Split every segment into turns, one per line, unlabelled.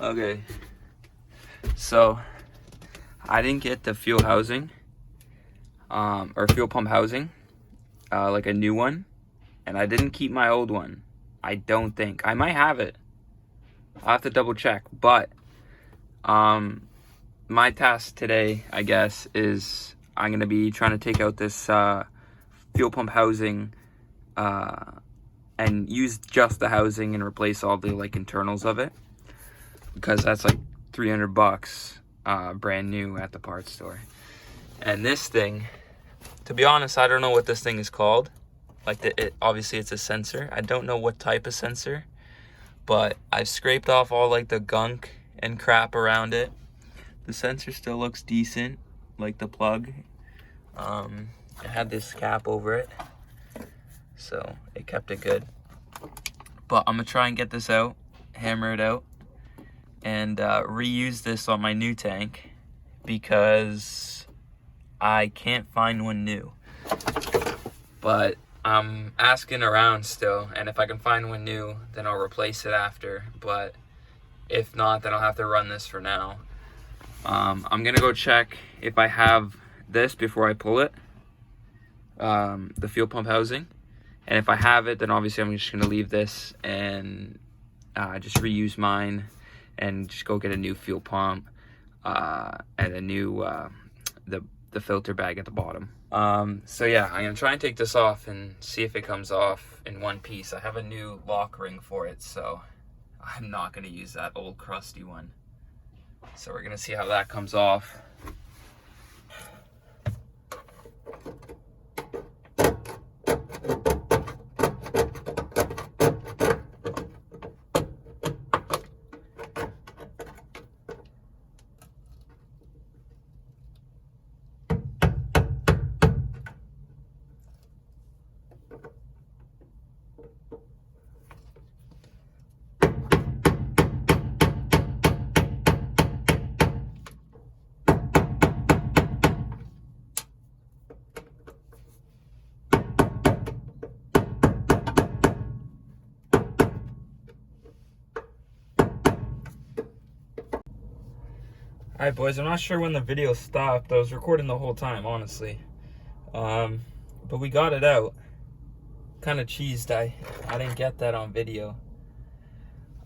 Okay, so I didn't get the fuel housing, or fuel pump housing, like a new one, and I didn't keep my old one. I don't think. I might have it. I'll have to double check, but my task today, I guess, is I'm gonna be trying to take out this fuel pump housing and use just the housing and replace all the like internals of it, because that's like $300 brand new at the parts store. And this thing, to be honest, I don't know what this thing is called. Like obviously it's a sensor. I don't know what type of sensor, but I've scraped off all like the gunk and crap around it. The sensor still looks decent, like the plug. It had this cap over it, so it kept it good. But I'm gonna try and get this out, hammer it out, and reuse this on my new tank, because I can't find one new. But I'm asking around still, and if I can find one new, then I'll replace it after. But if not, then I'll have to run this for now. I'm gonna go check if I have this before I pull it, the fuel pump housing. And if I have it, then obviously I'm just gonna leave this and just reuse mine and just go get a new fuel pump and a new the filter bag at the bottom. So yeah, I'm gonna try and take this off and see if it comes off in one piece. I have a new lock ring for it, so I'm not gonna use that old crusty one. So we're gonna see how that comes off. Alright boys, I'm not sure when the video stopped. I was recording the whole time, honestly. But we got it out. Kind of cheesed, I didn't get that on video.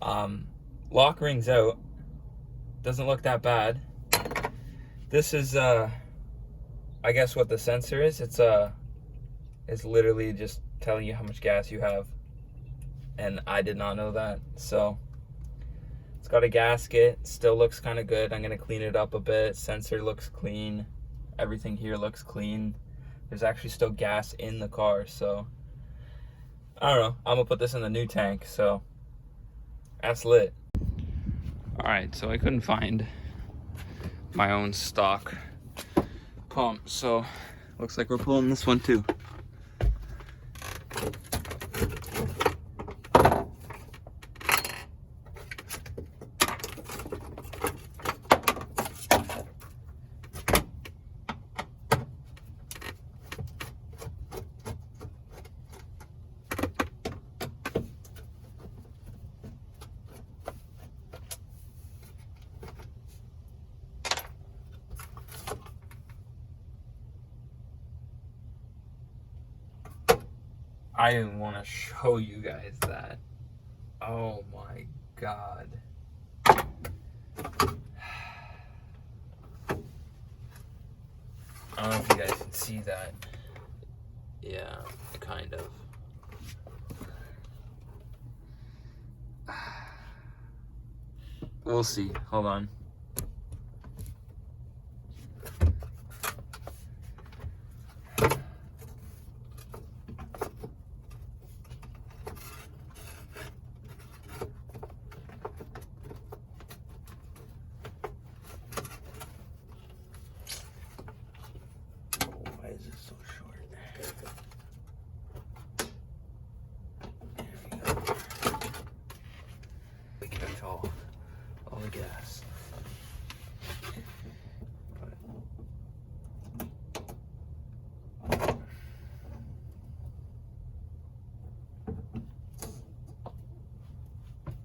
Lock ring's out. Doesn't look that bad. This is I guess what the sensor is. It's literally just telling you how much gas you have. And I did not know that, so it's got a gasket, still looks kind of good. I'm gonna clean it up a bit. Sensor looks clean. Everything here looks clean. There's actually still gas in the car, so I don't know. I'm gonna put this in the new tank, so that's lit. All right, so I couldn't find my own stock pump, so looks like we're pulling this one too. I didn't want to show you guys that. Oh my God. I don't know if you guys can see that. Yeah, kind of. We'll see. Hold on. Why is it so short? There we go. We catch all the gas.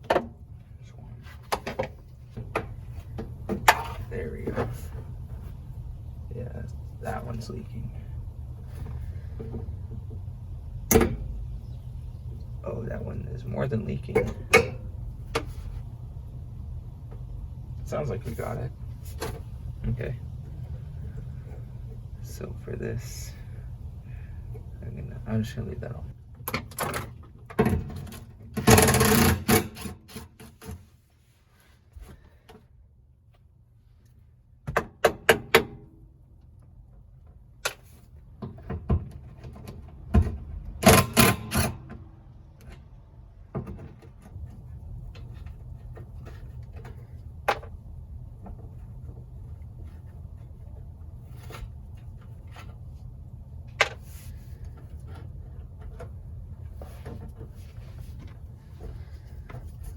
There's one. There we go. Yeah, that one's leaking. Oh, that one is more than leaking. Sounds like we got it. Okay. So for this, I'm just gonna leave that on.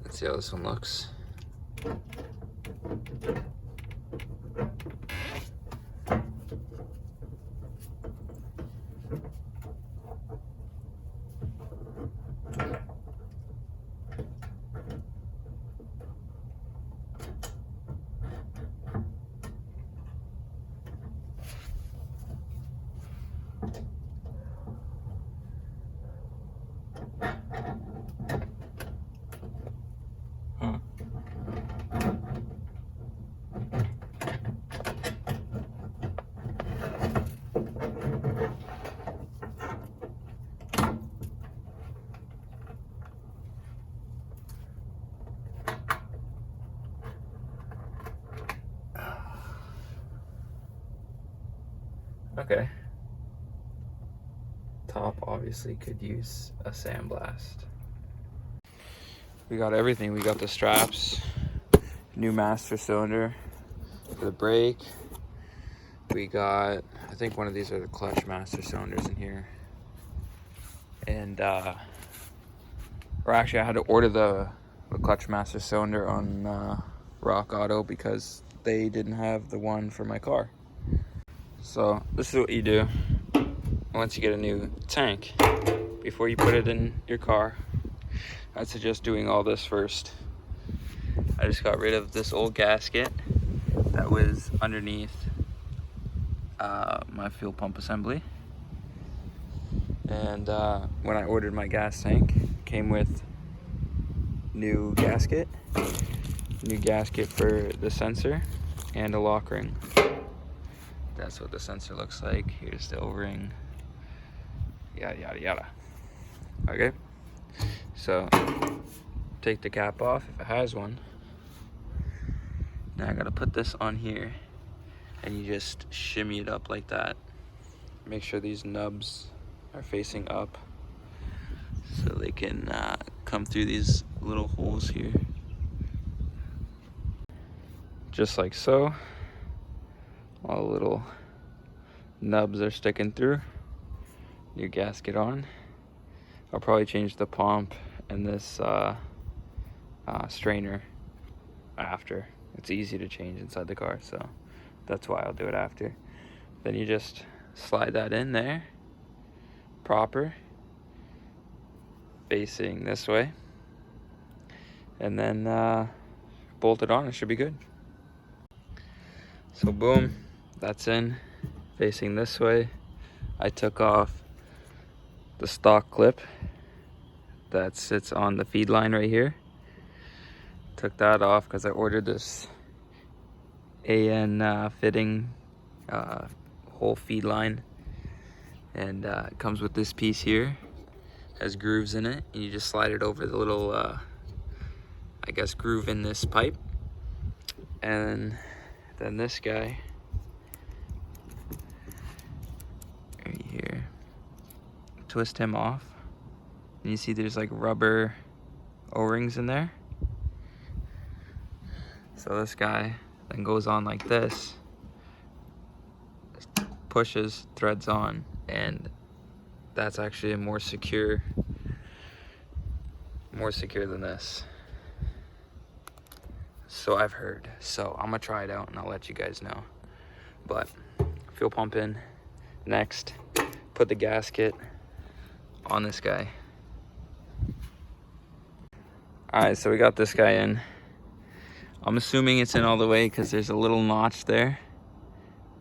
Let's see how this one looks. Okay. Top obviously could use a sandblast. We got everything. We got the straps, new master cylinder for the brake. We got, I think one of these are the clutch master cylinders in here. And, or actually I had to order the clutch master cylinder on Rock Auto because they didn't have the one for my car. So this is what you do once you get a new tank. Before you put it in your car, I'd suggest doing all this first. I just got rid of this old gasket that was underneath my fuel pump assembly. And when I ordered my gas tank, it came with new gasket for the sensor and a lock ring. That's what the sensor looks like. Here's the O-ring. Yada yada yada. Okay, so take the cap off if it has one. Now I gotta put this on here, and you just shimmy it up like that. Make sure these nubs are facing up so they can come through these little holes here. Just like so. All the little nubs are sticking through. New gasket on. I'll probably change the pump and this strainer after. It's easy to change inside the car, so that's why I'll do it after. Then you just slide that in there, proper, facing this way, and then bolt it on. It should be good. So boom, that's in, facing this way. I took off the stock clip that sits on the feed line right here. Took that off because I ordered this AN fitting whole feed line, and it comes with this piece here, has grooves in it, and you just slide it over the little I guess groove in this pipe, and then this guy right here, twist him off, and you see there's like rubber O-rings in there. So this guy then goes on like this, pushes, threads on, and that's actually a more secure than this. So I've heard. So I'm gonna try it out and I'll let you guys know. But fuel pump in. Next, put the gasket on this guy. Alright, so we got this guy in. I'm assuming it's in all the way because there's a little notch there.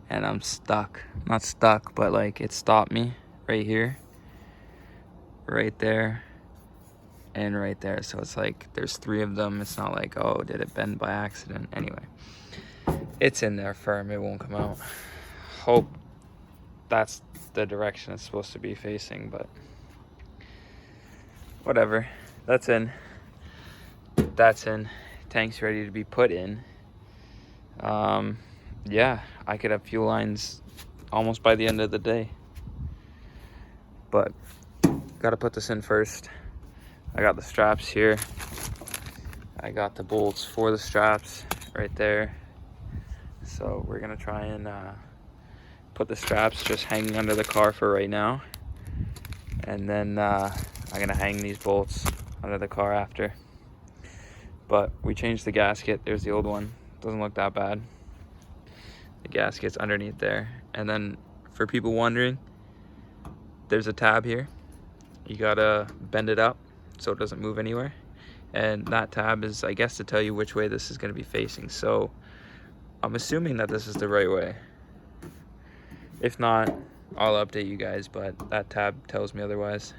And I'm stuck. Not stuck, but like it stopped me right here. Right there. And right there. So it's like there's 3 of them. It's not like, oh, did it bend by accident? Anyway. It's in there firm. It won't come out. Hope that's the direction it's supposed to be facing, but whatever. That's in. That's in. Tank's ready to be put in. Yeah, I could have fuel lines almost by the end of the day. But gotta put this in first. I got the straps here. I got the bolts for the straps right there. So we're gonna try and put the straps just hanging under the car for right now. And then I'm gonna hang these bolts under the car after. But we changed the gasket. There's the old one. Doesn't look that bad. The gasket's underneath there. And then for people wondering, there's a tab here. You gotta bend it up so it doesn't move anywhere. And that tab is, I guess, to tell you which way this is gonna be facing. So I'm assuming that this is the right way. If not, I'll update you guys, but that tab tells me otherwise.